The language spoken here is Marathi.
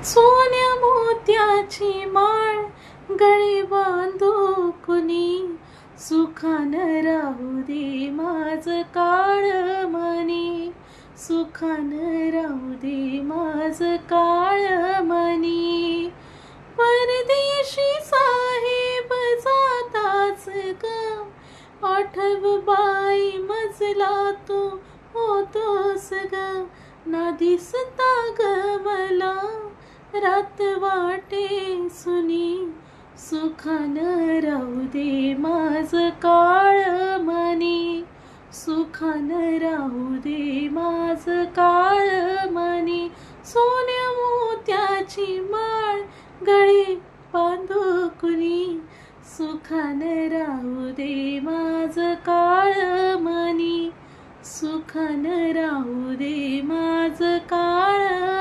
सोन्या मोत्याची माळ गळी बांधू कुणी, सुखानं राहू दे माझ काळ मनी, सुखानं राहू दे माझ काळ मनी. परदेशी साहेब जाताच ग, आठव बाई मजला तू होतोस ग. ना दिसता ग मला रात वाटे सुनी, सुखानं राहू दे माझ काळ मनी, सुखानं राहू दे माझ काळ मनी. सोन्या मोत्याची माळ गळी बांधू कुणी, सुखानं राहू दे माझ काळ मनी, सुखानं राहू दे माझ काळ